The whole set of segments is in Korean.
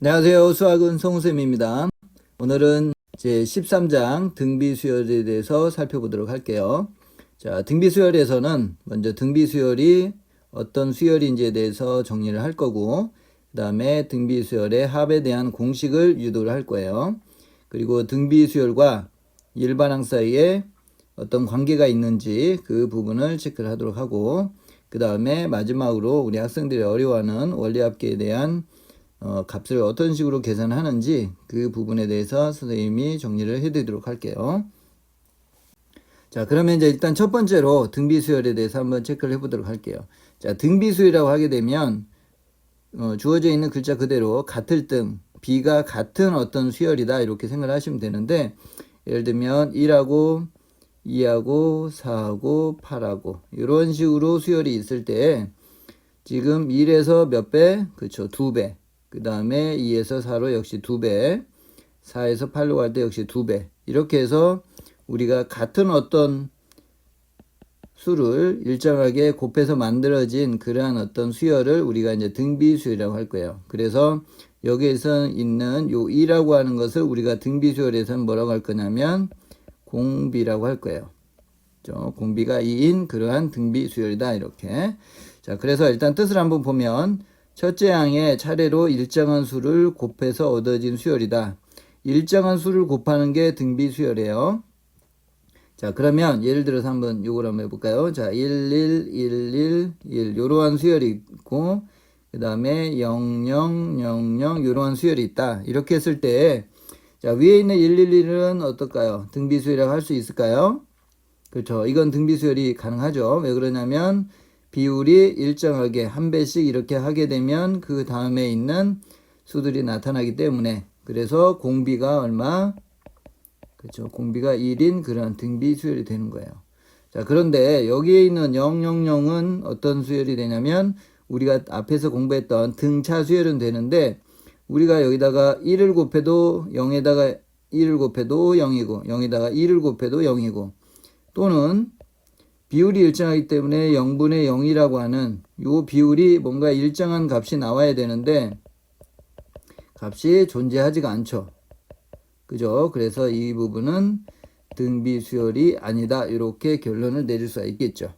안녕하세요. 수학은 성우쌤입니다. 오늘은 제 13장 등비수열에 대해서 살펴보도록 할게요. 자, 등비수열에서는 먼저 등비수열이 어떤 수열인지에 대해서 정리를 할 거고, 그 다음에 등비수열의 합에 대한 공식을 유도를 할 거예요. 그리고 등비수열과 일반항 사이에 어떤 관계가 있는지 그 부분을 체크를 하도록 하고, 그 다음에 마지막으로 우리 학생들이 어려워하는 원리합계에 대한 값을 어떤 식으로 계산하는지 그 부분에 대해서 선생님이 정리를 해드리도록 할게요. 자, 그러면 이제 일단 첫 번째로 등비수열에 대해서 한번 체크를 해보도록 할게요. 자, 등비수열이라고 하게 되면 주어져 있는 글자 그대로 같을 등, B가 같은 어떤 수열이다 이렇게 생각을 하시면 되는데, 예를 들면 1하고 2하고 4하고 8하고 이런 식으로 수열이 있을 때 지금 1에서 몇 배? 그렇죠, 2배. 그 다음에 2에서 4로 역시 2배, 4에서 8로 갈 때 역시 2배. 이렇게 해서 우리가 같은 어떤 수를 일정하게 곱해서 만들어진 그러한 어떤 수열을 우리가 이제 등비수열이라고 할 거예요. 그래서 여기에서 있는 요 2라고 하는 것을 우리가 등비수열에서는 뭐라고 할 거냐면 공비라고 할 거예요. 공비가 2인 그러한 등비수열이다 이렇게. 자, 그래서 일단 뜻을 한번 보면 첫째 항에 차례로 일정한 수를 곱해서 얻어진 수열이다. 일정한 수를 곱하는 게 등비수열이에요. 자, 그러면 예를 들어서 한번 요걸 한번 해볼까요? 자, 1, 1, 1, 1, 1 요러한 수열이 있고, 그 다음에 0, 0, 0, 0 요러한 수열이 있다. 이렇게 했을 때, 자, 위에 있는 1, 1, 1은 어떨까요? 등비수열이라고 할 수 있을까요? 그렇죠. 이건 등비수열이 가능하죠. 왜 그러냐면 비율이 일정하게 한 배씩 이렇게 하게 되면 그 다음에 있는 수들이 나타나기 때문에, 그래서 공비가 얼마? 그렇죠. 공비가 1인 그런 등비수열이 되는 거예요. 자, 그런데 여기에 있는 000은 어떤 수열이 되냐면 우리가 앞에서 공부했던 등차 수열은 되는데, 우리가 여기다가 1을 곱해도 0에다가 1을 곱해도 0이고 0에다가 1을 곱해도 0이고, 또는 비율이 일정하기 때문에 0분의 0이라고 하는 이 비율이 뭔가 일정한 값이 나와야 되는데 값이 존재하지가 않죠. 그죠? 그래서 이 부분은 등비수열이 아니다 이렇게 결론을 내릴 수가 있겠죠.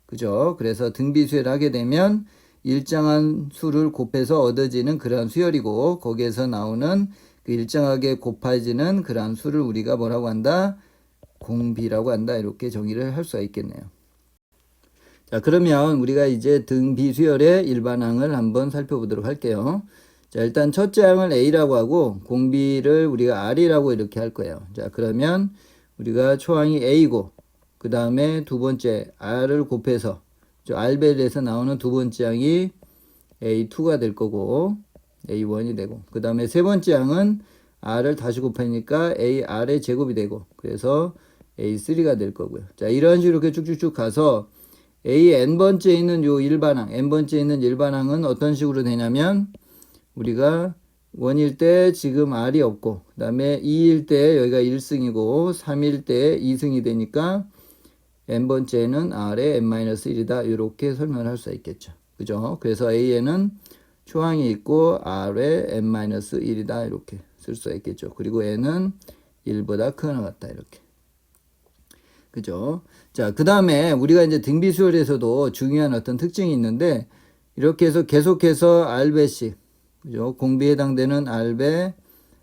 그죠? 그래서 등비수열 하게 되면 일정한 수를 곱해서 얻어지는 그러한 수열이고, 거기에서 나오는 그 일정하게 곱해지는 그러한 수를 우리가 뭐라고 한다? 공비라고 한다 이렇게 정의를 할 수가 있겠네요. 자, 그러면 우리가 이제 등비수열의 일반항을 한번 살펴보도록 할게요. 자, 일단 첫째 항을 A라고 하고 공비를 우리가 R이라고 이렇게 할 거예요. 자, 그러면 우리가 초항이 A고 그 다음에 두 번째 R을 곱해서 R벨에서 나오는 두 번째 항이 A2가 될 거고 A1이 되고, 그 다음에 세 번째 항은 R을 다시 곱하니까 AR의 제곱이 되고, 그래서 A3가 될 거고요. 자, 이런 식으로 이렇게 쭉쭉쭉 가서 A n번째 있는 요 일반항, n번째 있는 일반항은 어떤 식으로 되냐면 우리가 1일 때 지금 R이 없고, 그 다음에 2일 때 여기가 1승이고 3일 때 2승이 되니까 n번째는 R의 n-1이다 이렇게 설명을 할 수 있겠죠. 그죠? 그래서 A에는 초항이 있고 R의 n-1이다 이렇게 쓸 수 있겠죠. 그리고 n은 1보다 크거나 같다 이렇게. 그죠? 자, 그 다음에 우리가 이제 등비수열에서도 중요한 어떤 특징이 있는데, 이렇게 해서 계속해서 R배씩, 그죠? 공비에 해당되는 R배,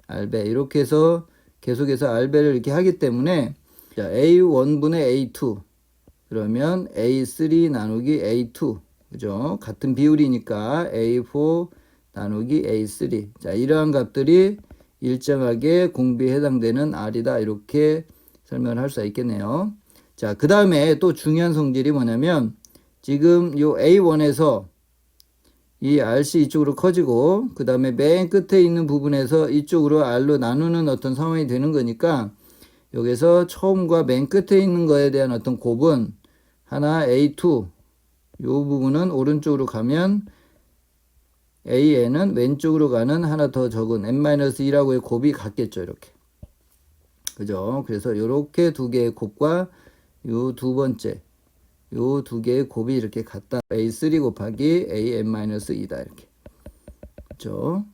R배, 이렇게 해서 계속해서 R배를 이렇게 하기 때문에, 자, A1분의 A2, 그러면 A3 나누기 A2, 그죠? 같은 비율이니까 A4 나누기 A3. 자, 이러한 값들이 일정하게 공비에 해당되는 R이다. 이렇게 설명을 할 수가 있겠네요. 자, 그 다음에 또 중요한 성질이 뭐냐면 지금 요 A1에서 이 RC 이쪽으로 커지고, 그 다음에 맨 끝에 있는 부분에서 이쪽으로 R로 나누는 어떤 상황이 되는 거니까 여기서 처음과 맨 끝에 있는 거에 대한 어떤 곱은 하나 A2, 요 부분은 오른쪽으로 가면 AN은 왼쪽으로 가는 하나 더 적은 n-2라고의 곱이 같겠죠. 이렇게. 그죠? 그래서 요렇게 두 개의 곱과 요 두 번째, 요 두 개의 곱이 이렇게 같다. A3 곱하기 AN-2다. 이렇게. 그죠?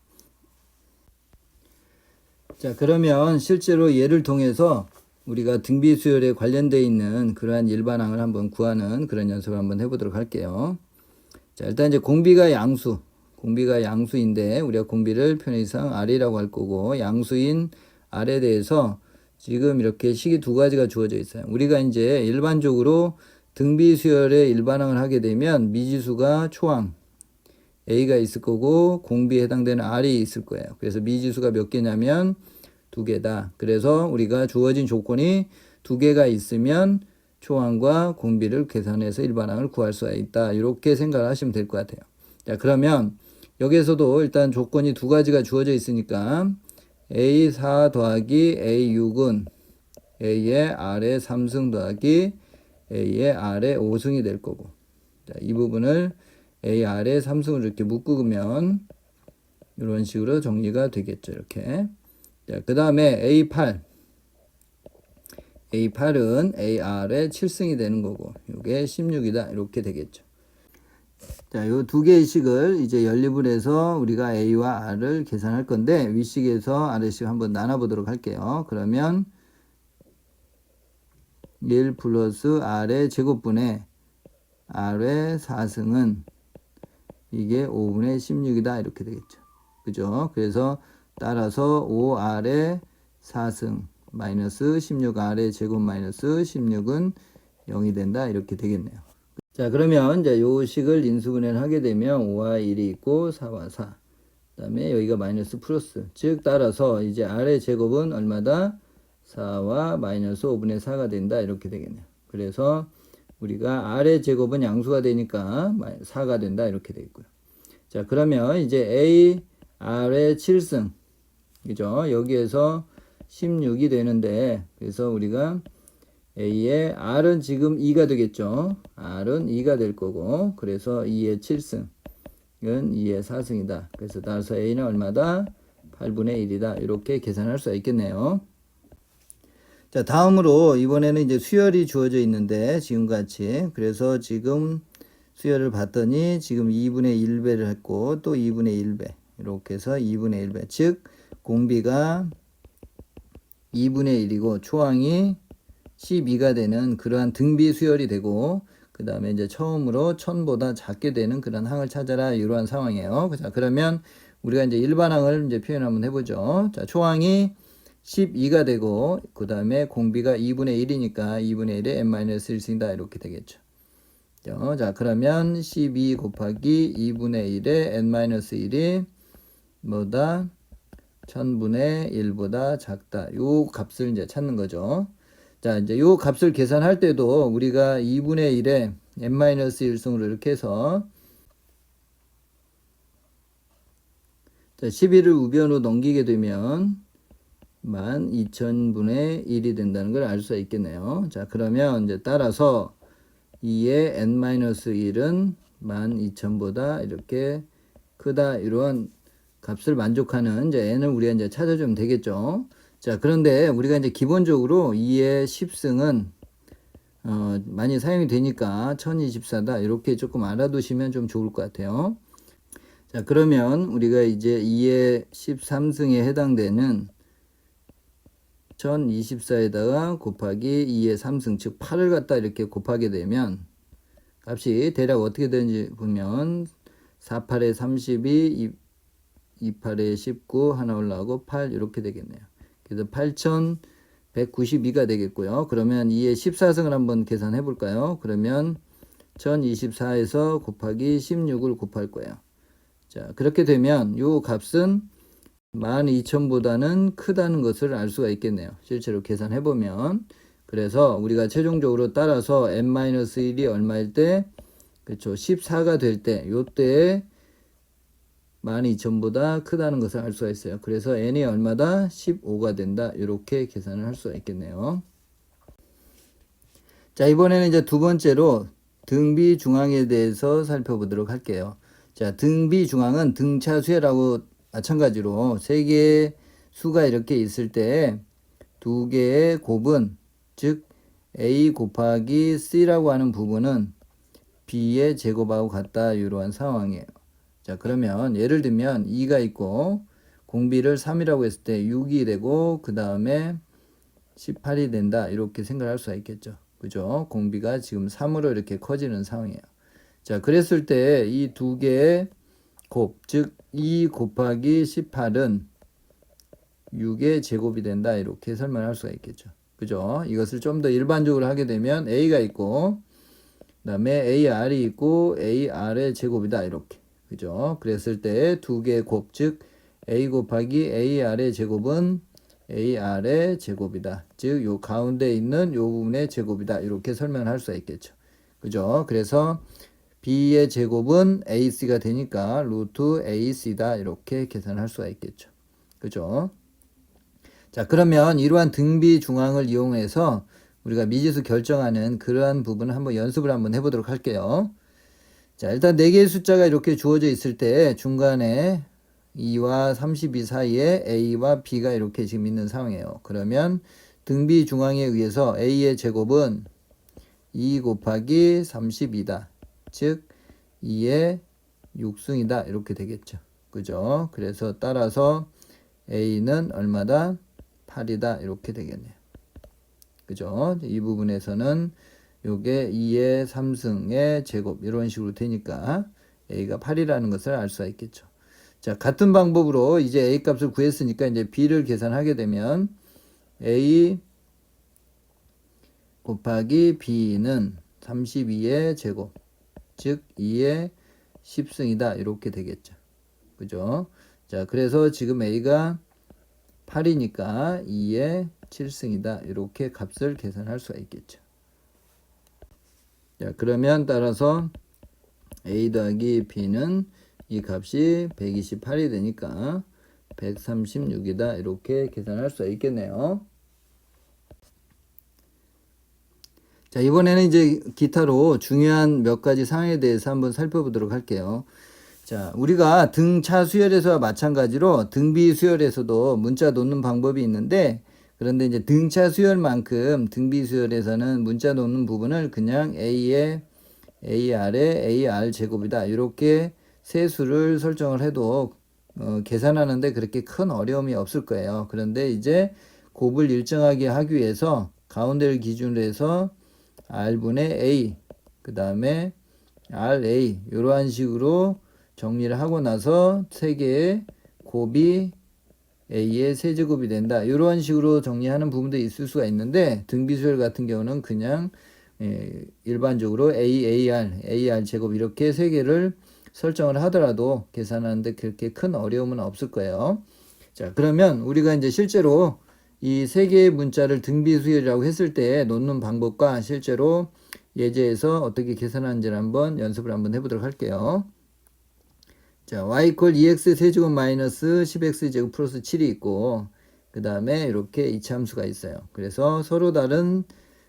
자, 그러면 실제로 예를 통해서 우리가 등비 수열에 관련되어 있는 그러한 일반항을 한번 구하는 그런 연습을 한번 해보도록 할게요. 자, 일단 이제 공비가 양수인데 우리가 공비를 편의상 R이라고 할 거고, 양수인 R에 대해서 지금 이렇게 식이 두 가지가 주어져 있어요. 우리가 이제 일반적으로 등비 수열의 일반항을 하게 되면 미지수가 초항 A가 있을 거고 공비에 해당되는 R이 있을 거예요. 그래서 미지수가 몇 개냐면 두 개다. 그래서 우리가 주어진 조건이 두 개가 있으면 초항과 공비를 계산해서 일반항을 구할 수가 있다. 이렇게 생각을 하시면 될 것 같아요. 자, 그러면 여기에서도 일단 조건이 두 가지가 주어져 있으니까 A4 더하기 A6은 A의 R의 3승 더하기 A의 R의 5승이 될 거고, 자, 이 부분을 AR의 3승을 이렇게 묶으면 이런 식으로 정리가 되겠죠. 이렇게. 자, 그 다음에 A8은 AR의 7승이 되는 거고, 이게 16이다. 이렇게 되겠죠. 자, 요 두 개의 식을 이제 연립을 해서 우리가 A와 R을 계산할 건데, 윗식에서 아래식 한번 나눠보도록 할게요. 그러면 1 플러스 R의 제곱분의 R의 4승은 이게 5분의 16이다. 이렇게 되겠죠. 그죠? 그래서 따라서 5R의 4승 마이너스 16R의 제곱 마이너스 16은 0이 된다. 이렇게 되겠네요. 자, 그러면 이제 요 식을 인수분해를 하게 되면 5와 1이 있고 4와 4. 그 다음에 여기가 마이너스 플러스. 즉, 따라서 이제 R의 제곱은 얼마다? 4와 마이너스 5분의 4가 된다. 이렇게 되겠네요. 그래서 우리가 R의 제곱은 양수가 되니까 4가 된다. 이렇게 되겠고요. 자, 그러면 이제 A, R의 7승. 그죠? 여기에서 16이 되는데, 그래서 우리가 A의 R은 지금 2가 되겠죠? R은 2가 될 거고, 그래서 2의 7승은 2의 4승이다. 그래서 따라서 A는 얼마다? 8분의 1이다. 이렇게 계산할 수 있겠네요. 자, 다음으로 이번에는 이제 수열이 주어져 있는데 지금같이, 그래서 지금 수열을 봤더니 지금 2분의 1배를 했고 또 2분의 1배 이렇게 해서 2분의 1배, 즉 공비가 2분의 1이고 초항이 12가 되는 그러한 등비 수열이 되고, 그 다음에 이제 처음으로 1000보다 작게 되는 그런 항을 찾아라. 이러한 상황이에요. 자, 그러면 우리가 이제 일반항을 이제 표현 한번 해보죠. 자, 초항이 12가 되고, 그 다음에 공비가 2분의 1이니까 2분의 1에 n-1승이다. 이렇게 되겠죠. 자, 그러면 12 곱하기 2분의 1에 n-1이 뭐다? 1000분의 1보다 작다. 요 값을 이제 찾는 거죠. 자, 이제 요 값을 계산할 때도 우리가 2분의 1에 n-1승으로 이렇게 해서, 자, 11을 우변으로 넘기게 되면 12000분의 1이 된다는 걸 알 수 있겠네요. 자, 그러면 이제 따라서 2의 n-1은 12000보다 이렇게 크다. 이런 값을 만족하는 이제 n을 우리가 이제 찾아주면 되겠죠. 자, 그런데 우리가 이제 기본적으로 2의 10승은 많이 사용이 되니까 1024다. 이렇게 조금 알아두시면 좀 좋을 것 같아요. 자, 그러면 우리가 이제 2의 13승에 해당되는 1024에다가 곱하기 2의 3승, 즉 8을 갖다 이렇게 곱하게 되면 값이 대략 어떻게 되는지 보면 48에 32, 28에 19 하나 올라가고 8 이렇게 되겠네요. 그래서 8192가 되겠고요. 그러면 2의 14승을 한번 계산해 볼까요? 그러면 1024에서 곱하기 16을 곱할 거예요. 자, 그렇게 되면 요 값은 12000보다는 크다는 것을 알 수가 있겠네요. 실제로 계산해 보면. 그래서 우리가 최종적으로 따라서 n-1이 얼마일 때, 그렇죠, 14가 될 때, 요때에 12000보다 크다는 것을 알 수가 있어요. 그래서 n이 얼마다? 15가 된다. 이렇게 계산을 할 수가 있겠네요. 자, 이번에는 이제 두 번째로 등비 중항에 대해서 살펴보도록 할게요. 자, 등비 중항은 등차수열하고 마찬가지로 세 개의 수가 이렇게 있을 때 두 개의 곱은, 즉 a 곱하기 c라고 하는 부분은 b의 제곱하고 같다. 이러한 상황이에요. 자, 그러면 예를 들면 2가 있고 공비를 3이라고 했을 때 6이 되고 그 다음에 18이 된다. 이렇게 생각할 수가 있겠죠. 그죠? 공비가 지금 3으로 이렇게 커지는 상황이에요. 자, 그랬을 때 이 두 개의 곱, 즉 2 곱하기 18은 6의 제곱이 된다. 이렇게 설명할 수가 있겠죠. 그죠? 이것을 좀 더 일반적으로 하게 되면 A가 있고 그 다음에 AR이 있고 AR의 제곱이다. 이렇게. 그죠? 그랬을 때 두 개의 곱, 즉 A 곱하기 AR의 제곱은 AR의 제곱이다. 즉 요 가운데 있는 요 부분의 제곱이다. 이렇게 설명할 수가 있겠죠. 그죠? 그래서 B의 제곱은 AC가 되니까 루트 AC다. 이렇게 계산할 수가 있겠죠. 그죠? 자, 그러면 이러한 등비 중앙을 이용해서 우리가 미지수 결정하는 그러한 부분을 한번 연습을 한번 해보도록 할게요. 자, 일단 4개의 숫자가 이렇게 주어져 있을 때 중간에 2와 32 사이에 A와 B가 이렇게 지금 있는 상황이에요. 그러면 등비 중앙에 의해서 A의 제곱은 2 곱하기 32다. 즉 2의 6승이다. 이렇게 되겠죠. 그죠? 그래서 따라서 A는 얼마다? 8이다. 이렇게 되겠네요. 그죠? 이 부분에서는 요게 2의 3승의 제곱 이런 식으로 되니까 A가 8이라는 것을 알 수가 있겠죠. 자, 같은 방법으로 이제 A 값을 구했으니까 이제 B를 계산하게 되면 A 곱하기 B는 32의 제곱, 즉 2의 10승이다. 이렇게 되겠죠. 그죠? 자, 그래서 지금 A가 8이니까 2의 7승이다. 이렇게 값을 계산할 수가 있겠죠. 자, 그러면 따라서 A 더하기 B는 이 값이 128이 되니까 136이다. 이렇게 계산할 수가 있겠네요. 자, 이번에는 이제 기타로 중요한 몇 가지 사항에 대해서 한번 살펴보도록 할게요. 자, 우리가 등차 수열에서와 마찬가지로 등비 수열에서도 문자 놓는 방법이 있는데, 그런데 이제 등차 수열만큼 등비 수열에서는 문자 놓는 부분을 그냥 A의 AR의 AR 제곱이다. 이렇게 세수를 설정을 해도 계산하는데 그렇게 큰 어려움이 없을 거예요. 그런데 이제 곱을 일정하게 하기 위해서 가운데를 기준으로 해서 R분의 A, 그 다음에 RA 이러한 식으로 정리를 하고 나서 세 개의 곱이 A의 세제곱이 된다. 이런 식으로 정리하는 부분도 있을 수가 있는데 등비수열 같은 경우는 그냥 일반적으로 AR 제곱 이렇게 세 개를 설정을 하더라도 계산하는데 그렇게 큰 어려움은 없을 거예요. 자, 그러면 우리가 이제 실제로 이 세 개의 문자를 등비수열이라고 했을 때 놓는 방법과 실제로 예제에서 어떻게 계산하는지를 한번 연습을 한번 해보도록 할게요. 자, y 이퀄 2x 세제곱 마이너스 10x 제곱 플러스 7이 있고 그 다음에 이렇게 이차함수가 있어요. 그래서 서로 다른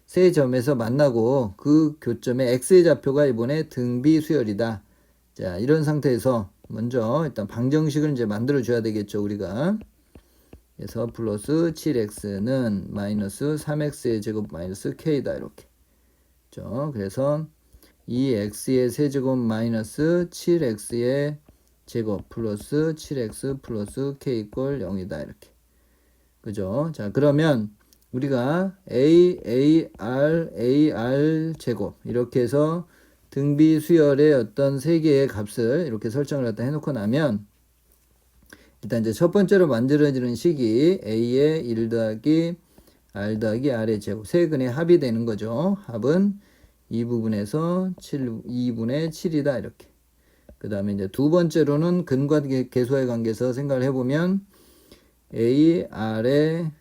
세 점에서 만나고 그 교점의 x의 좌표가 이번에 등비수열이다. 자, 이런 상태에서 먼저 일단 방정식을 이제 만들어 줘야 되겠죠, 우리가. 그래서 플러스 7x는 마이너스 3x의 제곱 마이너스 k다. 이렇게. 그렇죠? 그래서 2x의 세제곱 마이너스 7x의 제곱 플러스 7x 플러스 k 이퀄 0이다. 이렇게. 그죠? 자, 그러면 우리가 AR 제곱 이렇게 해서 등비 수열의 어떤 세 개의 값을 이렇게 설정을 갖다 해놓고 나면 일단 이제 첫 번째로 만들어지는 식이 A의 1 더하기 R 더하기 R의 제곱 세 근의 합이 되는 거죠. 합은 이 부분에서 2분의 7이다. 이렇게. 그 다음에 이제 두 번째로는 근과 계수의 관계에서 생각을 해보면 AR의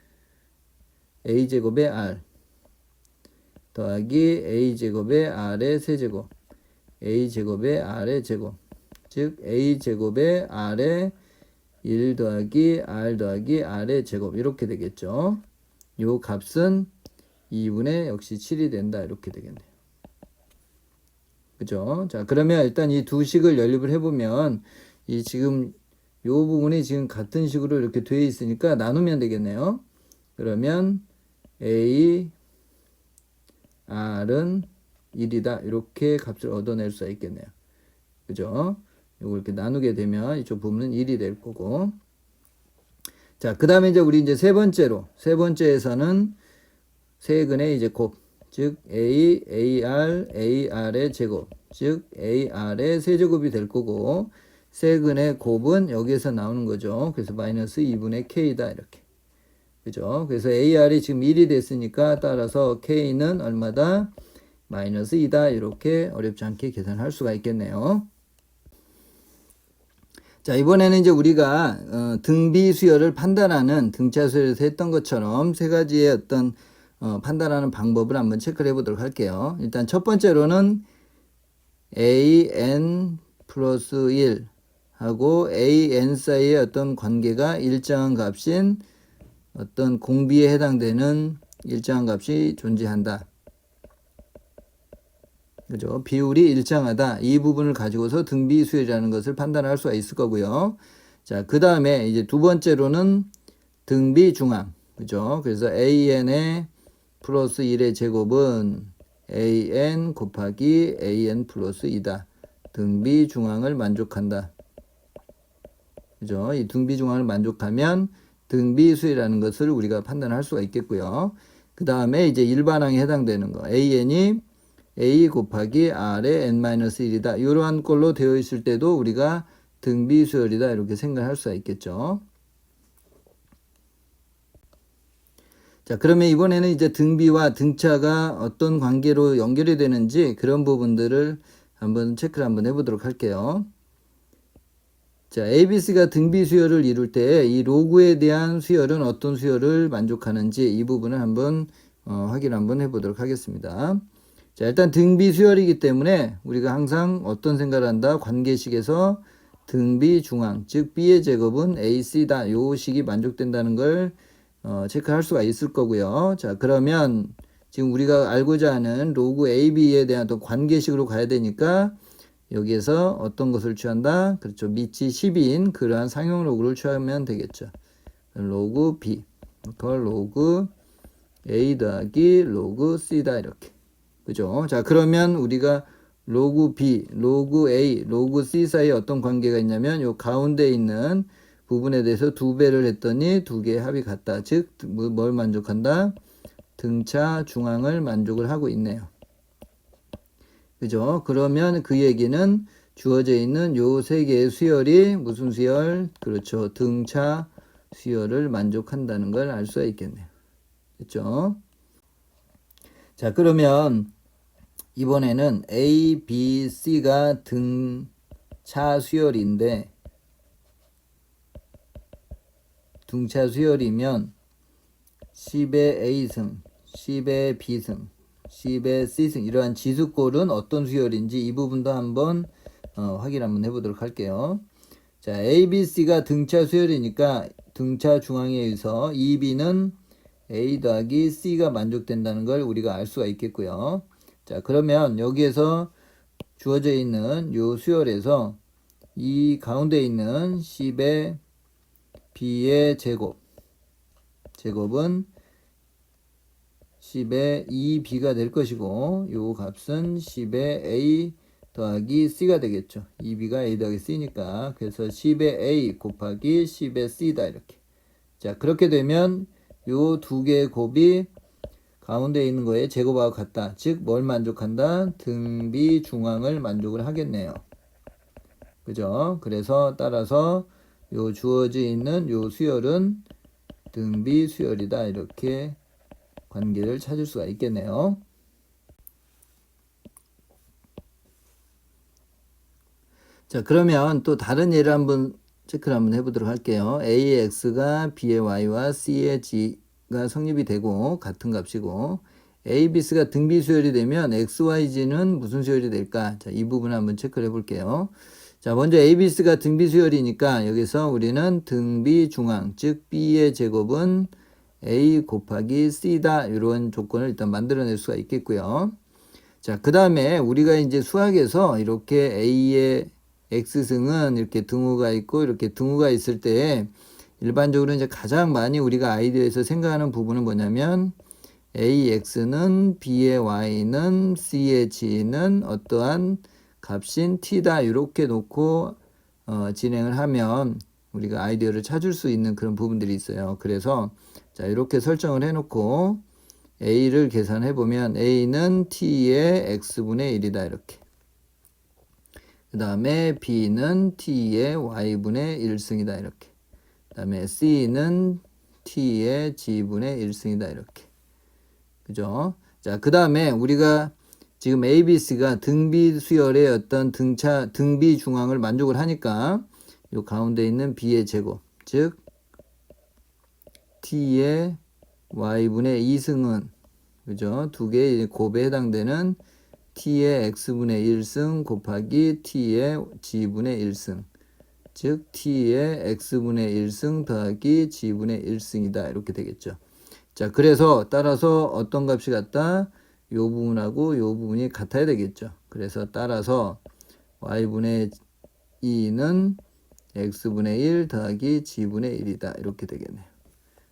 A제곱의 R 더하기 A제곱의 R의 세제곱 A제곱의 R의 제곱 즉 A제곱의 R의 1 더하기 R 더하기 R의 제곱 이렇게 되겠죠. 요 값은 2분의 역시 7이 된다. 이렇게 되겠네요. 그죠? 자, 그러면 일단 이 두 식을 연립을 해보면 이 지금 요 부분이 지금 같은 식으로 이렇게 되어 있으니까 나누면 되겠네요. 그러면 A, R은 1이다. 이렇게 값을 얻어낼 수가 있겠네요. 그죠? 요거 이렇게 나누게 되면 이쪽 부분은 1이 될 거고. 자, 그 다음에 이제 우리 이제 세 번째에서는 세근의 이제 곱, 즉 A, AR, AR의 제곱, 즉 AR의 세제곱이 될 거고, 세근의 곱은 여기에서 나오는 거죠. 그래서 마이너스 2분의 K다 이렇게. 그죠? 그래서 AR이 지금 1이 됐으니까 따라서 K는 얼마다? 마이너스 2다. 이렇게 어렵지 않게 계산할 수가 있겠네요. 자, 이번에는 이제 우리가 등비 수열을 판단하는 등차 수열에서 했던 것처럼 세 가지의 어떤 판단하는 방법을 한번 체크를 해보도록 할게요. 일단 첫 번째로는 AN 플러스 1 하고 AN 사이의 어떤 관계가 일정한 값인 어떤 공비에 해당되는 일정한 값이 존재한다. 그죠? 비율이 일정하다. 이 부분을 가지고서 등비 수열이라는 것을 판단할 수가 있을 거고요. 자, 그 다음에 이제 두 번째로는 등비 중앙. 그죠? 그래서 AN의 플러스 1의 제곱은 AN 곱하기 AN 플러스 2다. 등비 중앙을 만족한다. 그죠? 이 등비 중앙을 만족하면 등비 수열이라는 것을 우리가 판단할 수가 있겠고요. 그 다음에 이제 일반항에 해당되는 거. AN이 A 곱하기 R의 N-1이다. 이러한 걸로 되어 있을 때도 우리가 등비 수열이다. 이렇게 생각할 수가 있겠죠. 자, 그러면 이번에는 이제 등비와 등차가 어떤 관계로 연결이 되는지 그런 부분들을 한번 체크를 한번 해보도록 할게요. 자, ABC가 등비 수열을 이룰 때 이 로그에 대한 수열은 어떤 수열을 만족하는지 이 부분을 한번 확인 한번 해보도록 하겠습니다. 자, 일단 등비 수열이기 때문에 우리가 항상 어떤 생각을 한다? 관계식에서 등비 중앙, 즉 B의 제곱은 AC다. 요 식이 만족된다는 걸 체크할 수가 있을 거고요. 자, 그러면 지금 우리가 알고자 하는 로그 AB에 대한 어떤 관계식으로 가야 되니까 여기에서 어떤 것을 취한다? 그렇죠. 밑이 10인 그러한 상용 로그를 취하면 되겠죠. 로그 B, 그걸 로그 A 더하기 로그 C다. 이렇게. 그죠? 자, 그러면 우리가 로그 B, 로그 A, 로그 C 사이에 어떤 관계가 있냐면 요 가운데 있는 부분에 대해서 2배를 했더니 두 개의 합이 같다. 즉, 뭘 만족한다? 등차 중앙을 만족을 하고 있네요. 그죠? 그러면 그 얘기는 주어져 있는 요 세 개의 수열이 무슨 수열? 그렇죠. 등차 수열을 만족한다는 걸 알 수가 있겠네요. 그렇죠? 자, 그러면 이번에는 A, B, C가 등차 수열인데 등차 수열이면 10의 A승, 10의 B승, 10의 C승 이러한 지수꼴은 어떤 수열인지 이 부분도 한번 확인 한번 해보도록 할게요. 자, A, B, C가 등차 수열이니까 등차 중앙에 의해서 2B는 A 더하기 C가 만족된다는 걸 우리가 알 수가 있겠고요. 자, 그러면 여기에서 주어져 있는 요 수열에서 이 가운데 있는 10의 B의 제곱은 10의 2B가 될 것이고 요 값은 10의 A 더하기 C가 되겠죠. 2B가 A 더하기 C니까 그래서 10의 A 곱하기 10의 C다 이렇게. 자, 그렇게 되면 요 두 개의 곱이 가운데 있는 거에 제곱하고 같다. 즉 뭘 만족한다? 등비 중앙을 만족을 하겠네요. 그죠? 그래서 따라서 요 주어져 있는 요 수열은 등비 수열이다. 이렇게 관계를 찾을 수가 있겠네요. 자, 그러면 또 다른 예를 한번 체크를 한번 해보도록 할게요. A의 X가 B의 Y와 C의 G가 성립이 되고 같은 값이고 A, B, C가 등비 수열이 되면 X, Y, G는 무슨 수열이 될까? 자, 이 부분을 한번 체크를 해볼게요. 자, 먼저 A, B, C가 등비 수열이니까 여기서 우리는 등비 중앙, 즉 B의 제곱은 A 곱하기 C다. 이런 조건을 일단 만들어낼 수가 있겠고요. 자, 그 다음에 우리가 이제 수학에서 이렇게 A의 X승은 이렇게 등호가 있고 이렇게 등호가 있을 때 일반적으로 이제 가장 많이 우리가 아이디어에서 생각하는 부분은 뭐냐면 AX는 B의 Y는 C의 G는 어떠한 값인 T다. 이렇게 놓고 진행을 하면 우리가 아이디어를 찾을 수 있는 그런 부분들이 있어요. 그래서 자, 이렇게 설정을 해놓고 A를 계산해 보면 A는 T의 X분의 1이다 이렇게. 그 다음에 B는 T의 Y분의 1승이다 이렇게. 그 다음에 C는 T의 G분의 1승이다 이렇게. 그죠? 자, 그 다음에 우리가 지금 A, B, C가 등비 수열의 어떤 등비 중앙을 만족을 하니까 요 가운데 있는 B의 제곱, 즉 T의 Y분의 2승은 그죠? 두 개의 곱에 해당되는 T의 X분의 1승 곱하기 T의 G분의 1승, 즉 T의 X분의 1승 더하기 G분의 1승이다 이렇게 되겠죠. 자, 그래서 따라서 어떤 값이 같다? 요 부분하고 요 부분이 같아야 되겠죠. 그래서 따라서 Y분의 2는 X분의 1 더하기 G분의 1이다 이렇게 되겠네요.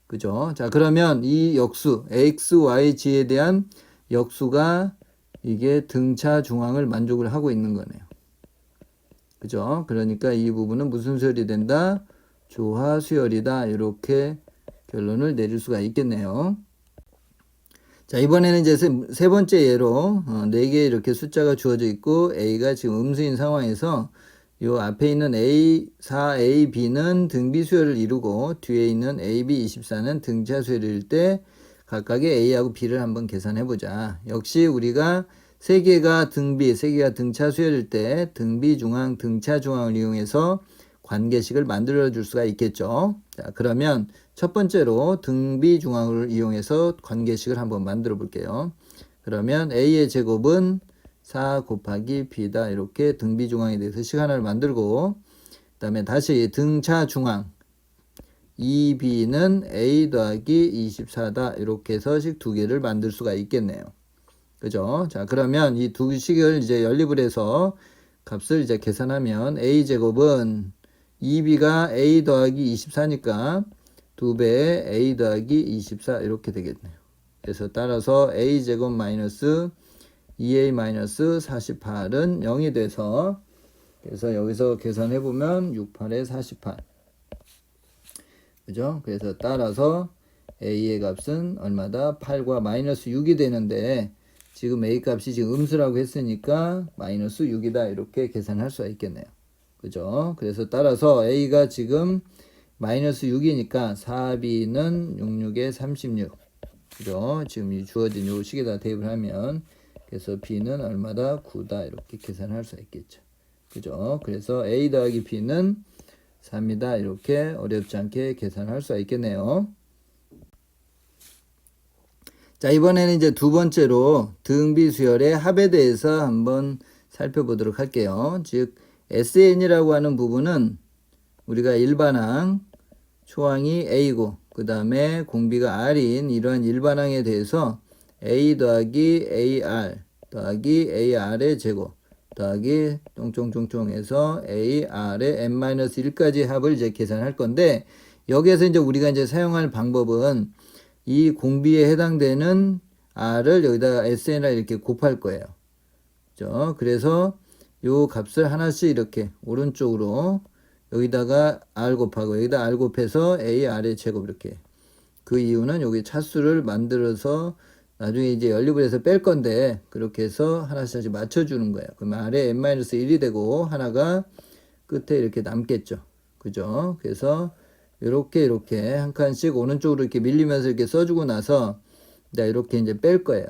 그죠? 자, 그러면 이 역수 X, Y, G에 대한 역수가 이게 등차 중앙을 만족을 하고 있는 거네요. 그죠? 그러니까 이 부분은 무슨 수열이 된다? 조화 수열이다. 이렇게 결론을 내릴 수가 있겠네요. 자, 이번에는 이제 세 번째 예로 4개 이렇게 숫자가 주어져 있고 A가 지금 음수인 상황에서 요 앞에 있는 A4, AB는 등비 수열을 이루고 뒤에 있는 AB 24는 등차 수열일 때 각각의 A하고 B를 한번 계산해 보자. 역시 우리가 세 개가 등차 수열일 때 등비 중앙, 등차 중앙을 이용해서 관계식을 만들어 줄 수가 있겠죠. 자, 그러면 첫 번째로 등비 중앙을 이용해서 관계식을 한번 만들어 볼게요. 그러면 A의 제곱은 4 곱하기 B다. 이렇게 등비 중앙에 대해서 식 하나를 만들고, 그 다음에 다시 등차 중앙 2B는 A 더하기 24다. 이렇게 해서 식 두 개를 만들 수가 있겠네요. 그죠? 자, 그러면 이 두 식을 이제 연립을 해서 값을 이제 계산하면 A 제곱은 2B가 A 더하기 24니까 2배의 A 더하기 24 이렇게 되겠네요. 그래서 따라서 A 제곱 마이너스 2A 마이너스 48은 0이 돼서 그래서 여기서 계산해 보면 6, 8에 48. 그죠? 그래서 따라서 A의 값은 얼마다? 8과 마이너스 6이 되는데 지금 A 값이 지금 음수라고 했으니까 마이너스 6이다. 이렇게 계산할 수가 있겠네요. 그죠? 그래서 따라서 A가 지금 마이너스 6이니까 4B는 66에 36. 그죠? 지금 이 주어진 요 식에다 대입을 하면 그래서 B는 얼마다? 9다. 이렇게 계산할 수 있겠죠. 그죠? 그래서 A 더하기 B는 3이다. 이렇게 어렵지 않게 계산할 수 있겠네요. 자, 이번에는 이제 두 번째로 등비 수열의 합에 대해서 한번 살펴보도록 할게요. 즉 SN이라고 하는 부분은 우리가 일반항, 초항이 A고 그 다음에 공비가 R인 이러한 일반항에 대해서 A 더하기 AR 더하기 AR의 제곱 더하기 쫑쫑쫑쫑해서 AR의 n-1까지 합을 이제 계산할 건데 여기에서 이제 우리가 이제 사용할 방법은 이 공비에 해당되는 R을 여기다가 SN이라 이렇게 곱할 거예요. 그죠? 그래서 요 값을 하나씩 이렇게 오른쪽으로 여기다가 R 곱하고 여기다 R 곱해서 AR의 제곱 이렇게. 그 이유는 여기 차수를 만들어서 나중에 이제 연립을 해서 뺄 건데 그렇게 해서 하나씩 맞춰주는 거예요. 그러면 R에 n-1이 되고 하나가 끝에 이렇게 남겠죠. 그죠? 그래서 이렇게 한 칸씩 오른쪽으로 이렇게 밀리면서 이렇게 써주고 나서 자, 이렇게 이제 뺄 거예요.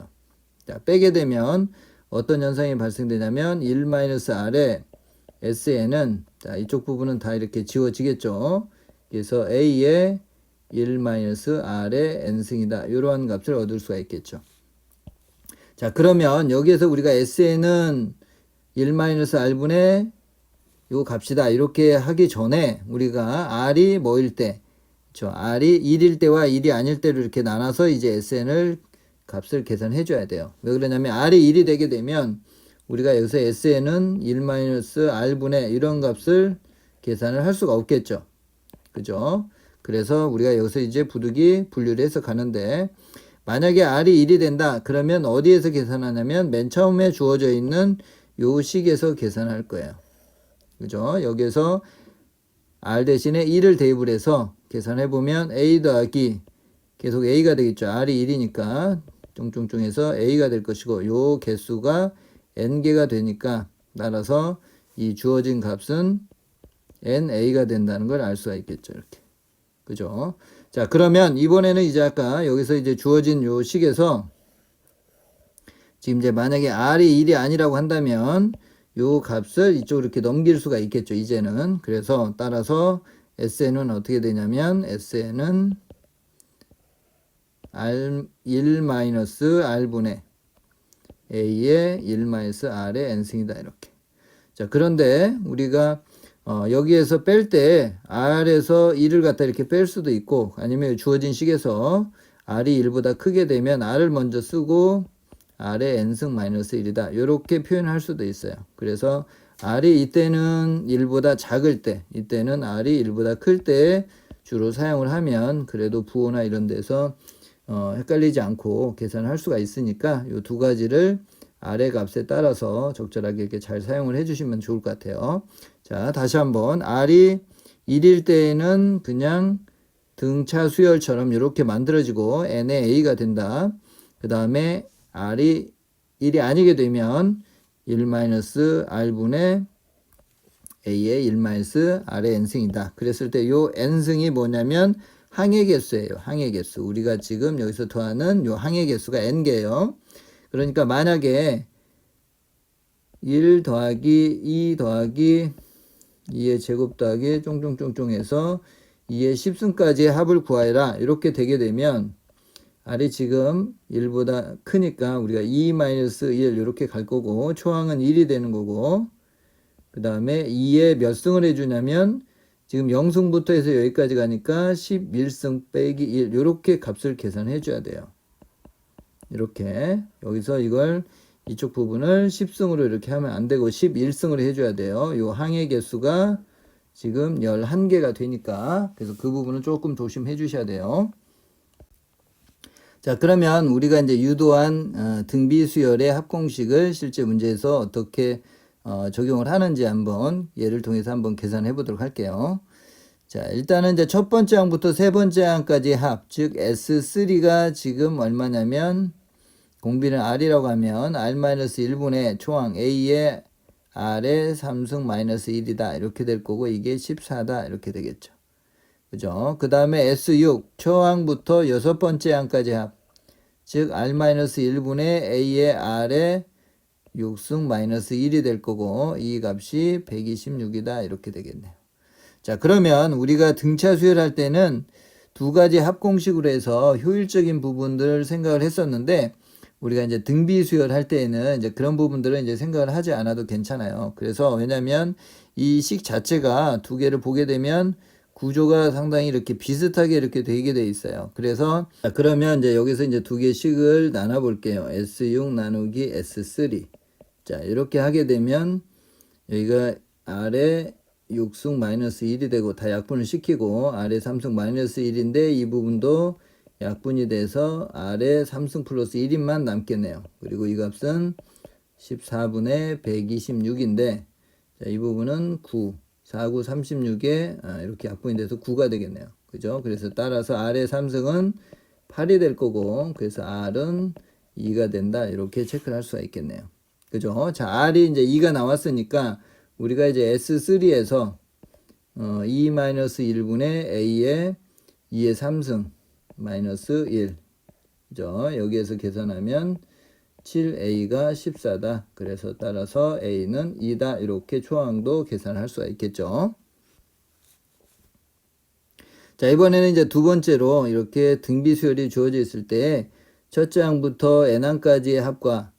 자, 빼게 되면 어떤 현상이 발생되냐면 1-R의 SN은 자, 이쪽 부분은 다 이렇게 지워지겠죠. 그래서 A의 1-R의 n승이다. 이러한 값을 얻을 수가 있겠죠. 자, 그러면 여기에서 우리가 SN은 1-R분의 요 값이다. 이렇게 하기 전에 우리가 R이 뭐일 때, R이 1일 때와 1이 아닐 때로 이렇게 나눠서 이제 SN을 값을 계산해 줘야 돼요. 왜 그러냐면 R이 1이 되게 되면 우리가 여기서 SN은 1-R분의 이런 값을 계산을 할 수가 없겠죠. 그죠? 그래서 우리가 여기서 이제 부득이 분류를 해서 가는데 만약에 R이 1이 된다. 그러면 어디에서 계산하냐면 맨 처음에 주어져 있는 요 식에서 계산할 거예요. 그죠? 여기에서 R 대신에 1을 대입을 해서 계산해보면 A 더하기 계속 A가 되겠죠. R이 1이니까 쫑쫑쫑해서 A가 될 것이고 요 개수가 N개가 되니까 따라서 이 주어진 값은 NA가 된다는 걸 알 수가 있겠죠. 이렇게. 그죠? 자, 그러면 이번에는 이제 아까 여기서 이제 주어진 요 식에서 지금 이제 만약에 R이 1이 아니라고 한다면 요 값을 이쪽으로 이렇게 넘길 수가 있겠죠. 이제는. 그래서 따라서 SN은 어떻게 되냐면 SN은 R1-R분의 A의 1-R의 N승이다. 이렇게. 자, 그런데 우리가 여기에서 뺄 때 R에서 1을 갖다 이렇게 뺄 수도 있고 아니면 주어진 식에서 R이 1보다 크게 되면 R을 먼저 쓰고 R의 N승 마이너스 1이다. 이렇게 표현할 수도 있어요. 그래서 R이 이때는 1보다 작을 때, 이때는 R이 1보다 클 때 주로 사용을 하면 그래도 부호나 이런 데서 헷갈리지 않고 계산할 수가 있으니까 이 두 가지를 R의 값에 따라서 적절하게 이렇게 잘 사용을 해주시면 좋을 것 같아요. 자, 다시 한번 R이 1일 때에는 그냥 등차 수열처럼 이렇게 만들어지고 N의 A가 된다. 그 다음에 R이 1이 아니게 되면 1-R분의 A의 1-R의 N승이다. 그랬을 때 요 N승이 뭐냐면 항의 개수예요. 항의 개수. 우리가 지금 여기서 더하는 요 항의 개수가 N개예요. 그러니까 만약에 1 더하기 2 더하기 2의 제곱 더하기 쫑쫑쫑쫑 해서 2의 10승까지의 합을 구하여라. 이렇게 되게 되면 R이 지금 1보다 크니까 우리가 2-1 이렇게 갈 거고 초항은 1이 되는 거고 그 다음에 2에 몇 승을 해주냐면 지금 0승부터 해서 여기까지 가니까 11승 빼기 1 이렇게 값을 계산해 줘야 돼요. 이렇게 여기서 이걸 이쪽 부분을 10승으로 이렇게 하면 안 되고 11승으로 해줘야 돼요. 요 항의 개수가 지금 11개가 되니까 그래서 그 부분은 조금 조심해 주셔야 돼요. 자, 그러면 우리가 이제 유도한 등비수열의 합공식을 실제 문제에서 어떻게 적용을 하는지 한번 예를 통해서 한번 계산해 보도록 할게요. 자, 일단은 이제 첫 번째 항부터 세 번째 항까지 합, 즉 S3가 지금 얼마냐면 공비는 R이라고 하면 R-1분의 초항 A의 R의 3승 마이너스 1이다. 이렇게 될 거고 이게 14다. 이렇게 되겠죠. 그죠? 그 다음에 S6 초항부터 여섯 번째 항까지 합, 즉 R-1분의 A의 R의 6승 마이너스 1이 될 거고 이 값이 126이다. 이렇게 되겠네요. 자, 그러면 우리가 등차 수열할 때는 두 가지 합공식으로 해서 효율적인 부분들을 생각을 했었는데 우리가 이제 등비 수열할 때에는 이제 그런 부분들은 이제 생각을 하지 않아도 괜찮아요. 그래서 왜냐면 이 식 자체가 두 개를 보게 되면 구조가 상당히 이렇게 비슷하게 이렇게 되게 돼 있어요. 그래서 자, 그러면 이제 여기서 이제 두 개 식을 나눠 볼게요. S6 나누기 S3. 자, 이렇게 하게 되면 여기가 R의 6승 마이너스 1이 되고 다 약분을 시키고 R의 3승 마이너스 1인데 이 부분도 약분이 돼서 R의 3승 플러스 1인만 남겠네요. 그리고 이 값은 14분의 126인데 자, 이 부분은 9, 4, 9, 36에 이렇게 약분이 돼서 9가 되겠네요. 그죠? 그래서 따라서 R의 3승은 8이 될 거고 그래서 R은 2가 된다. 이렇게 체크를 할 수가 있겠네요. 그죠? 자, R이 이제 2가 나왔으니까 우리가 이제 S3에서 2-1분의 A의 2의 3승 마이너스 1. 그죠? 여기에서 계산하면 7A가 14다. 그래서 따라서 A는 2다. 이렇게 초항도 계산할 수가 있겠죠. 자, 이번에는 이제 두 번째로 이렇게 등비수열이 주어져 있을 때 첫째 항부터 n항까지의 합과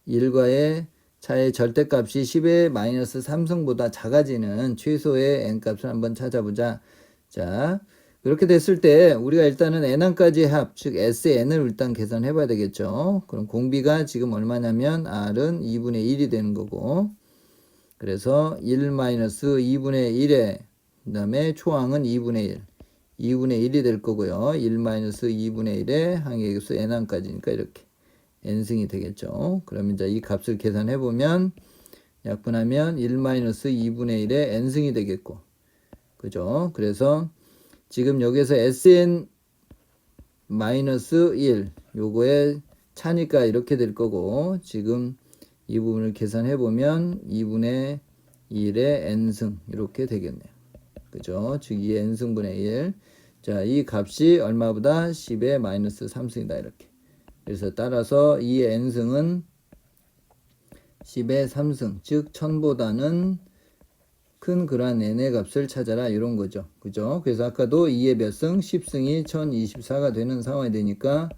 1과의 차의 절대값이 10의 마이너스 3승보다 작아지는 최소의 n값을 한번 찾아보자. 자, 그렇게 됐을 때 우리가 일단은 n항까지의 합, 즉 SN을 일단 계산해 봐야 되겠죠. 그럼 공비가 지금 얼마냐면 R은 2분의 1이 되는 거고 그래서 1-2분의 1에 그 다음에 초항은 2분의 1. 2분의 1이 될 거고요. 1-2분의 1에 항의 개수 n항까지니까 이렇게 n승이 되겠죠. 그럼 이제 이 값을 계산해 보면 약분하면 1-2분의 1에 n승이 되겠고 그죠? 그래서 지금 여기서 SN 마이너스 1 요거에 차니까 이렇게 될 거고, 지금 이 부분을 계산해 보면 2분의 1의 n승 이렇게 되겠네요. 그죠? 즉 2의 n승분의 1. 자, 이 값이 얼마보다 10의 마이너스 3승이다 이렇게. 그래서 따라서 2의 n승은 10의 3승, 즉 1000보다는 큰 그러한 n의 값을 찾아라 이런 거죠. 그죠? 그래서 아까도 2의 몇 승? 10승이 1024가 되는 상황이 되니까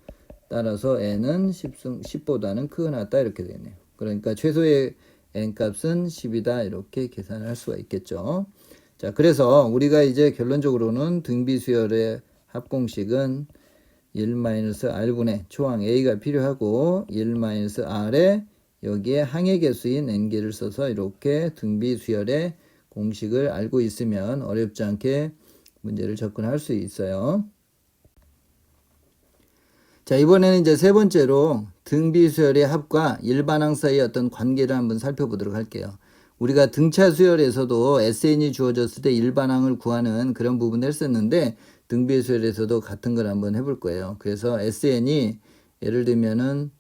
따라서 n은 10보다는 크거나 이렇게 되네요. 그러니까 최소의 n 값은 10이다 이렇게 계산할 수가 있겠죠. 자, 그래서 우리가 이제 결론적으로는 등비수열의 합공식은 1-r분의 초항 a가 필요하고 1-r에 여기에 항의 개수인 n개를 써서 이렇게 등비수열의 공식을 알고 있으면 어렵지 않게 문제를 접근할 수 있어요. 자, 이번에는 이제 세 번째로 등비수열의 합과 일반항 사이의 어떤 관계를 한번 살펴보도록 할게요. 우리가 등차 수열에서도 SN이 주어졌을 때 일반항을 구하는 그런 부분을 했었는데 등비수열에서도 같은 걸 한번 해볼 거예요. 그래서 SN이 예를 들면은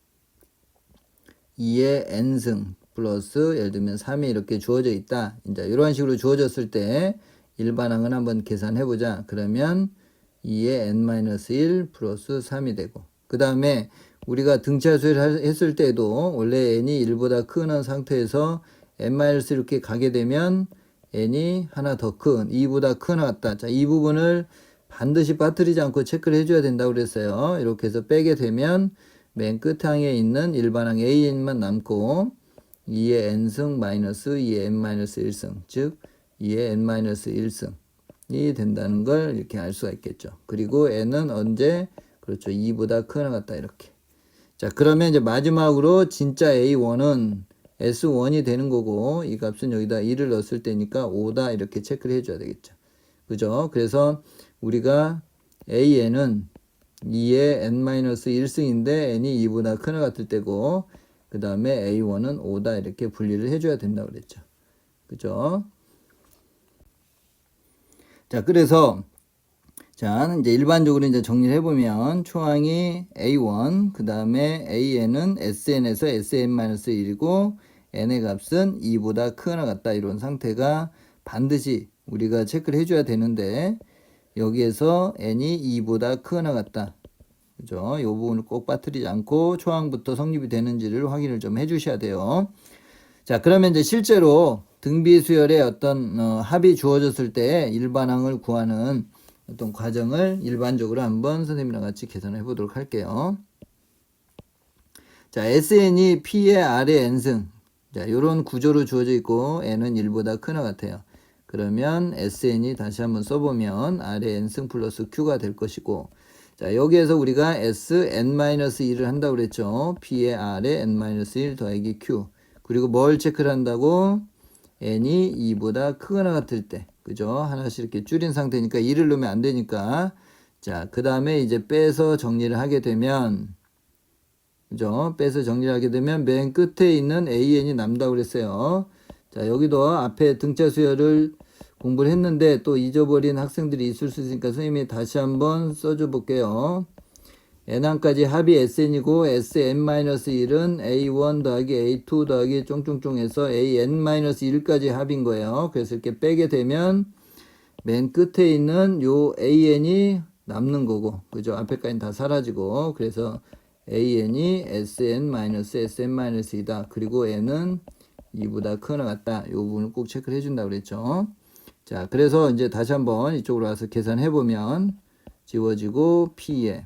2의 n승 플러스 예를 들면 3이 이렇게 주어져 있다. 이제 이런 식으로 주어졌을 때 일반항을 한번 계산해 보자. 그러면 2의 n-1 플러스 3이 되고, 그 다음에 우리가 등차 수열 했을 때도 원래 n이 1보다 큰 상태에서 n- 이렇게 가게 되면 n이 하나 더 큰 2보다 큰 같다. 자, 이 부분을 반드시 빠뜨리지 않고 체크를 해줘야 된다고 그랬어요. 이렇게 해서 빼게 되면 맨 끝항에 있는 일반항 an만 남고 2의 n승 마이너스 2의 n-1승, 즉 2의 n-1승이 된다는 걸 이렇게 알 수가 있겠죠. 그리고 n은 언제? 그렇죠. 2보다 크나 같다 이렇게. 자, 그러면 이제 마지막으로 진짜 a1은 s1이 되는 거고, 이 값은 여기다 1을 넣었을 때니까 5다 이렇게 체크를 해줘야 되겠죠. 그죠? 그래서 우리가 an은 2의 n-1승인데 n이 2보다 크나 같을 때고, 그 다음에 a1은 5다 이렇게 분리를 해줘야 된다고 그랬죠. 그죠? 자, 그래서 자, 이제 일반적으로 이제 정리를 해보면 초항이 a1, 그 다음에 an은 sn에서 sn-1이고 n의 값은 2보다 크거나 같다 이런 상태가 반드시 우리가 체크를 해줘야 되는데, 여기에서 n이 2보다 크거나 같다. 그죠? 이 부분을 꼭 빠뜨리지 않고 초항부터 성립이 되는지를 확인을 좀 해주셔야 돼요. 자, 그러면 이제 실제로 등비수열의 어떤 합이 주어졌을 때 일반항을 구하는 어떤 과정을 일반적으로 한번 선생님이랑 같이 계산해 보도록 할게요. 자, SN이 P의 R의 N승. 자, 요런 구조로 주어져 있고 n은 1보다 크나 같아요. 그러면 SN이 다시 한번 써보면 R의 N승 플러스 Q가 될 것이고, 자, 여기에서 우리가 Sn-1을 한다고 그랬죠. P의 R의 n-1 더하기 Q. 그리고 뭘 체크를 한다고? n이 2보다 크거나 같을 때. 그죠? 하나씩 이렇게 줄인 상태니까 2를 넣으면 안 되니까. 자, 그 다음에 이제 빼서 정리를 하게 되면, 그죠? 빼서 정리를 하게 되면 맨 끝에 있는 an이 남다고 그랬어요. 자, 여기도 앞에 등차 수열을 공부를 했는데 또 잊어버린 학생들이 있을 수 있으니까 선생님이 다시 한번 써줘 볼게요. n항까지 합이 sn이고 sn-1은 a1 더하기 a2 더하기 쫑쫑쫑 해서 an-1까지 합인 거예요. 그래서 이렇게 빼게 되면 맨 끝에 있는 요 an이 남는 거고, 그죠? 앞에까지는 다 사라지고, 그래서 an이 sn-sn-이다. 그리고 n은 2보다 크거나 같다. 이 부분을 꼭 체크를 해준다고 그랬죠. 자, 그래서 이제 다시 한번 이쪽으로 와서 계산해 보면 지워지고 p에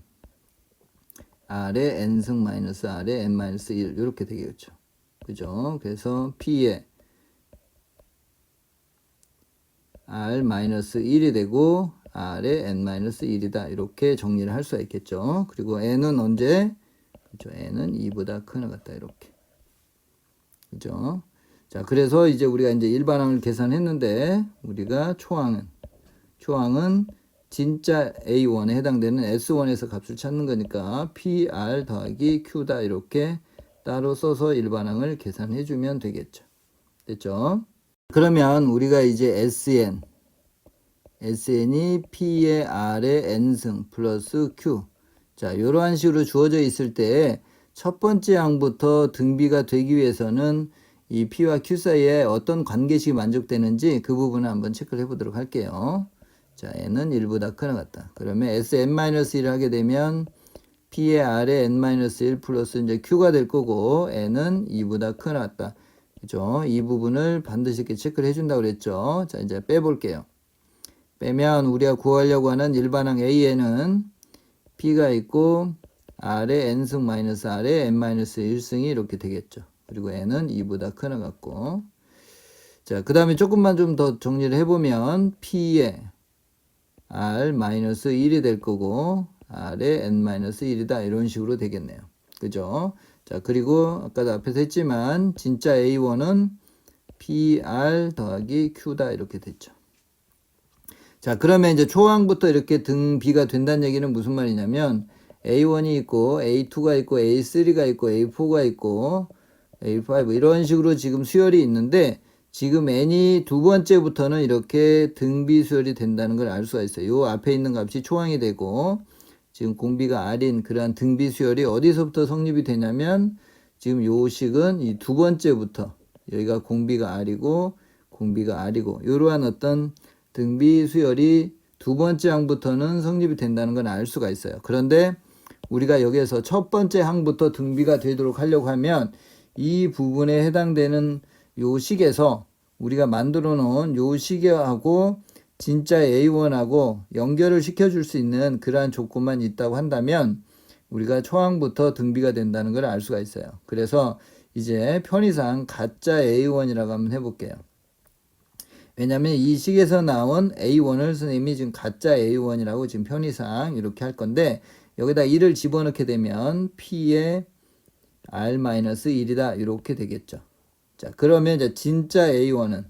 r의 n승 마이너스 r의 n-1 이렇게 되겠죠. 그죠? 그래서 p에 r-1이 되고 r의 n-1이다. 이렇게 정리를 할 수가 있겠죠. 그리고 n은 언제? 그죠? n은 2보다 크나 같다. 이렇게. 그죠? 자, 그래서 이제 우리가 이제 일반항을 계산했는데, 우리가 초항은 진짜 A1에 해당되는 S1에서 값을 찾는 거니까 PR 더하기 Q다. 이렇게 따로 써서 일반항을 계산해 주면 되겠죠. 됐죠? 그러면 우리가 이제 SN, SN이 P의 R의 N승 플러스 Q. 자, 이러한 식으로 주어져 있을 때 첫 번째 항부터 등비가 되기 위해서는 이 P와 Q 사이에 어떤 관계식이 만족되는지 그 부분을 한번 체크를 해보도록 할게요. 자, N은 1보다 크나 같다. 그러면 Sn-1을 하게 되면 P의 R의 n-1 플러스 이제 Q가 될 거고 N은 2보다 크나 같다. 그죠? 이 부분을 반드시 이렇게 체크를 해준다고 그랬죠. 자, 이제 빼볼게요. 빼면 우리가 구하려고 하는 일반항 A에는 P가 있고 R의 n승 마이너스 R의 n-1승이 이렇게 되겠죠. 그리고 N은 2보다 크나 같고. 자, 그 다음에 조금만 좀 더 정리를 해보면 P의 R-1이 될 거고 R의 n-1이다. 이런 식으로 되겠네요. 그죠? 자, 그리고 아까도 앞에서 했지만 진짜 A1은 PR 더하기 Q다. 이렇게 됐죠. 자, 그러면 이제 초항부터 이렇게 등비가 된다는 얘기는 무슨 말이냐면 A1이 있고 A2가 있고 A3가 있고 A4가 있고 A5 이런 식으로 지금 수열이 있는데 지금 n이 두 번째부터는 이렇게 등비 수열이 된다는 걸 알 수가 있어요. 요 앞에 있는 값이 초항이 되고 지금 공비가 R인 그러한 등비 수열이 어디서부터 성립이 되냐면 지금 요 식은 이 두 번째부터 여기가 공비가 R이고 공비가 R이고 이러한 어떤 등비 수열이 두 번째 항부터는 성립이 된다는 건 알 수가 있어요. 그런데 우리가 여기에서 첫 번째 항부터 등비가 되도록 하려고 하면 이 부분에 해당되는 요 식에서 우리가 만들어 놓은 요 식하고 진짜 A1하고 연결을 시켜줄 수 있는 그러한 조건만 있다고 한다면 우리가 초항부터 등비가 된다는 걸 알 수가 있어요. 그래서 이제 편의상 가짜 A1이라고 한번 해볼게요. 왜냐면 이 식에서 나온 A1을 선생님이 지금 가짜 A1이라고 지금 편의상 이렇게 할 건데 여기다 1을 집어넣게 되면 P의 R-1이다. 이렇게 되겠죠. 자, 그러면 이제 진짜 A1은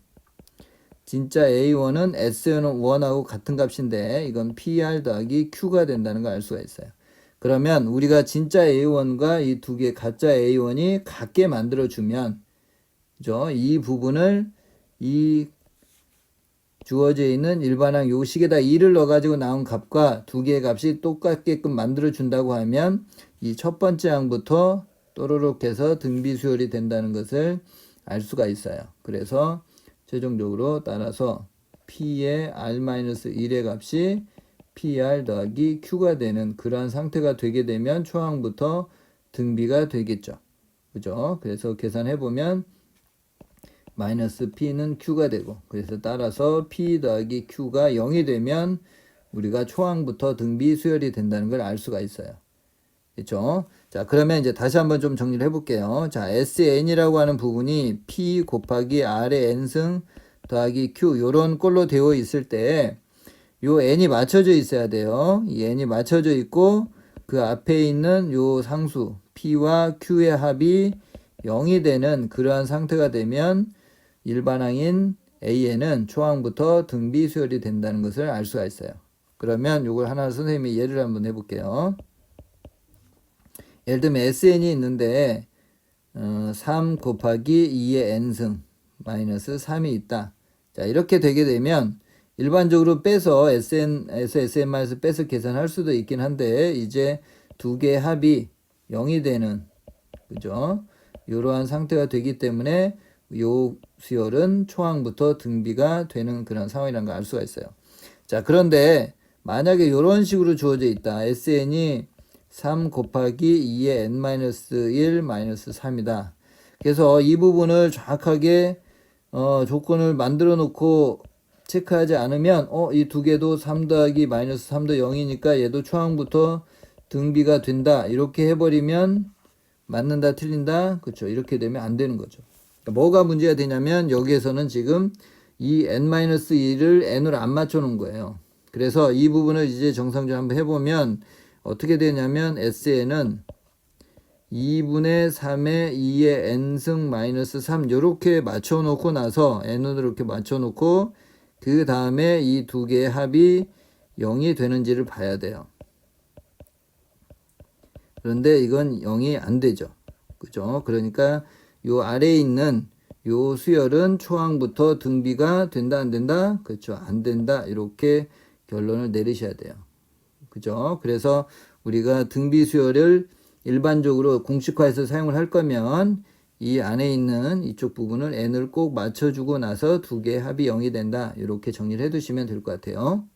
S1하고 같은 값인데 이건 PR 더하기 Q가 된다는 걸 알 수가 있어요. 그러면 우리가 진짜 A1과 이 두 개 가짜 A1이 같게 만들어주면 그죠? 이 부분을 이 주어져 있는 일반항 요 식에다 2를 넣어가지고 나온 값과 두 개의 값이 똑같게끔 만들어준다고 하면 이 첫 번째 항부터 또로록 해서 등비 수열이 된다는 것을 알 수가 있어요. 그래서 최종적으로 따라서 P의 R-1의 값이 PR 더하기 Q가 되는 그러한 상태가 되게 되면 초항부터 등비가 되겠죠. 그죠? 그래서 계산해보면 마이너스 P는 Q가 되고 그래서 따라서 P 더하기 Q가 0이 되면 우리가 초항부터 등비 수열이 된다는 걸 알 수가 있어요. 그렇죠? 자, 그러면 이제 다시 한번 좀 정리를 해볼게요. 자, SN이라고 하는 부분이 P 곱하기 R의 N승 더하기 Q 요런 꼴로 되어 있을 때 요 N이 맞춰져 있어야 돼요. 이 N이 맞춰져 있고 그 앞에 있는 요 상수 P와 Q의 합이 0이 되는 그러한 상태가 되면 일반항인 A에는 초항부터 등비 수열이 된다는 것을 알 수가 있어요. 그러면 이걸 하나 선생님이 예를 한번 해볼게요. 예를 들면 SN이 있는데 3 곱하기 2의 n승 마이너스 3이 있다. 자, 이렇게 되게 되면 일반적으로 빼서 SN에서 SN-에서 빼서 계산할 수도 있긴 한데 이제 두 개의 합이 0이 되는 그죠? 이러한 상태가 되기 때문에 요 수열은 초항부터 등비가 되는 그런 상황이라는 걸 알 수가 있어요. 자, 그런데 만약에 이런 식으로 주어져 있다. SN이 3 곱하기 2의 n-1 마이너스 3이다. 그래서 이 부분을 정확하게 조건을 만들어 놓고 체크하지 않으면 이 두 개도 3 더하기 마이너스 3도 0이니까 얘도 초항부터 등비가 된다. 이렇게 해버리면 맞는다 틀린다 그렇죠. 이렇게 되면 안 되는 거죠. 그러니까 뭐가 문제가 되냐면 여기에서는 지금 이 n-1을 n으로 안 맞춰 놓은 거예요. 그래서 이 부분을 이제 정상적으로 한번 해보면 어떻게 되냐면 SN은 2분의 3의 2의 n승 마이너스 3 이렇게 맞춰 놓고 나서 n으로 이렇게 맞춰 놓고 그 다음에 이 두 개의 합이 0이 되는지를 봐야 돼요. 그런데 이건 0이 안 되죠. 그죠? 그러니까 요 아래에 있는 요 수열은 초항부터 등비가 된다 안 된다? 그렇죠. 안 된다. 이렇게 결론을 내리셔야 돼요. 그죠? 그래서 우리가 등비 수열을 일반적으로 공식화해서 사용을 할 거면 이 안에 있는 이쪽 부분을 n을 꼭 맞춰주고 나서 두 개의 합이 0이 된다. 이렇게 정리를 해 두시면 될 것 같아요.